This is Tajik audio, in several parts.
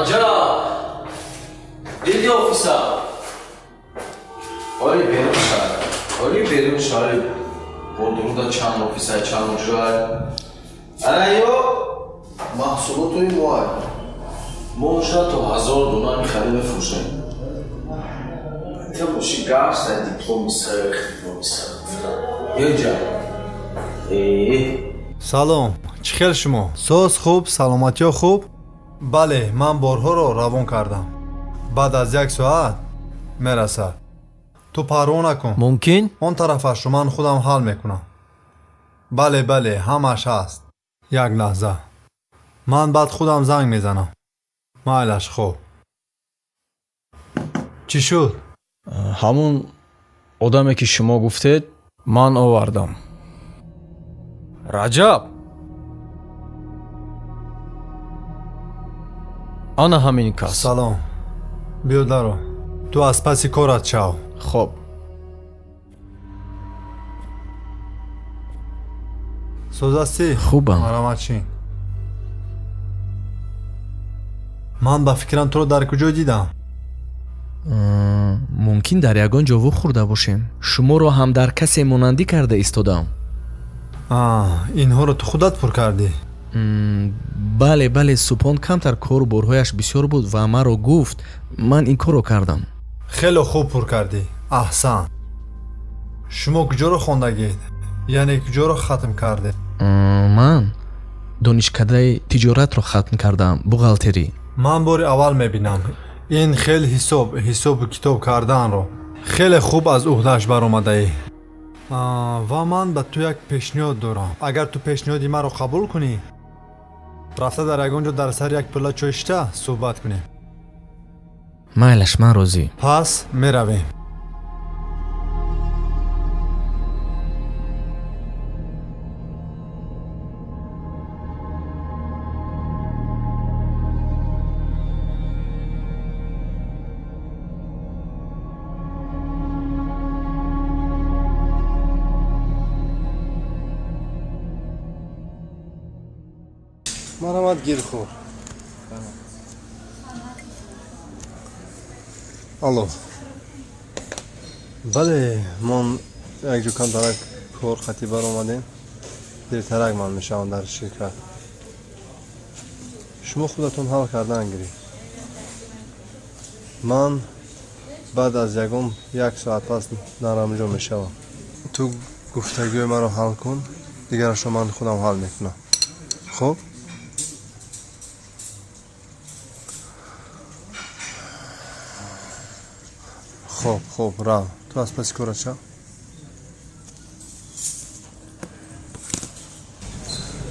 Rajab! Dedi ofisa. Oli berim şahı. Bodrum'da çan ofisa çan uçlar. Anayo mahsulotoy muay. Možda to hazor dona mikhali befrushim. Taboshi gars da diplomi sar. Yeja. салом чӣ хел шумо соз хуб саломатиё хуб бале ман борҳоро равон кардам баъд аз 1 соат мерасад ту парво накун мумкин он тарафашро ман худам ҳал мекунам бале ҳамаш ҳаст як лаҳза ман баъд худам занг мезанам майлаш хуб чӣ шуд ҳамун одаме ки шумо гуфтед ман овардам раҷаб ана ҳамин кас салом биё даро ту аз паси корат шав хоб сӯзастӣ хубам марамадшин ман ба фикрам туро дар куҷо дидам мумкин дар ягон ҷо ву хӯрда бошем шуморо ҳам дар касе монандӣ карда истодам инҳоро ту худат пур кардӣ бале субҳон камтар кору борҳояш бисёр буд ва маро гуфт ман ин корро кардам хело хуб пур кардӣ аҳсан шумо куҷоро хондагед яъне куҷоро хатм кардед ман донишкадаи тиҷоратро хатм кардам буғалтерӣ ман бори аввал мебинам ин хеле ҳисобу китоб карданро хеле хуб аз уҳдааш баромадаӣ ва ман ба ту як пешниҳод дорам агар ту пешниҳоди маро қабул кунӣ рафта дар ягон ҷо дар сари як пилла чойшита суҳбат кунем майлаш ман розӣ пас меравем марҳамат гирхӯр алло бале мон якҷо камтарак кор хати баромадем дертарак ман мешавам дар ширкат шумо худатон ҳал кардан гирӣ ман баъд аз ягон 1 соат пас дар ҳамҷо мешавам ту гуфтагӯи маро ҳал кун дигарашро ман худам ҳал мекунам хуб хуб рав ту аз паси корат шав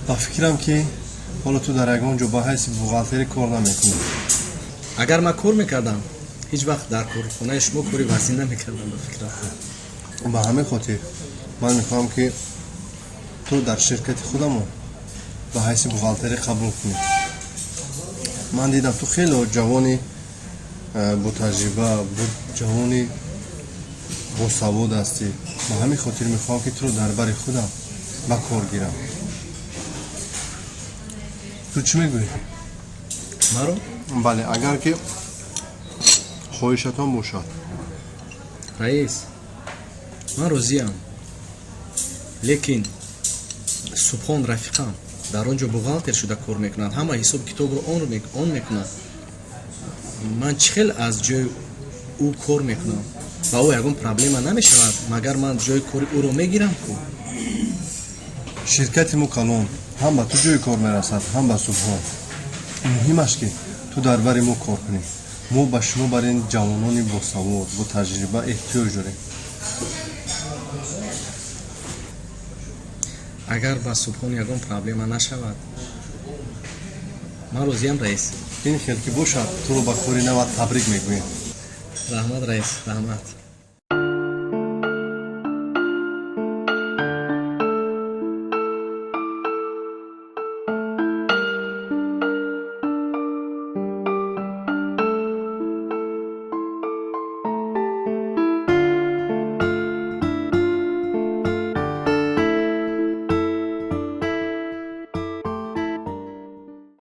ба фикрам ки ҳоло ту дар ягон ҷо ба ҳайси буғалтерӣ кор намекунӣ агар ман кор мекардам ҳеҷ вақт дар корхонаи шумо кори вазӣ намекардам ба фикрам ба ҳамин хотир ман мехоҳам ки ту дар ширкати худамо ба ҳайси буғалтерӣ қабул кунӣ ман дидам ту хеле ҷавони бутаҷриба ҷавони босавод ҳастӣ ба ҳамин хотир мехоҳам ки туро дар бари худам ба кор гирам ту чӣ мегӯӣ маро бале агар ки хоҳишатон бошад раис ман розиам лекин субҳон рафиқам дар он ҷо буғалтер шуда кор мекунад ҳама ҳисоб китобро он мекунад ман чӣ хел аз ҷои ӯ кор мекунам ба ӯ ягон проблема намешавад магар ман ҷои кори ӯро мегирам ку ширкати мо калон ҳам ба ту ҷои кор мерасад ҳам ба субҳон муҳимаш ки ту дар бари мо кор кунӣ мо ба шумо барои ин ҷавонони босавод бо таҷриба эҳтиёҷ дорем агар ба субҳон ягон проблема нашавад ман розиям раис ин хел ки бошад туро ба кори навад табрик мегӯем раҳмат раис раҳмат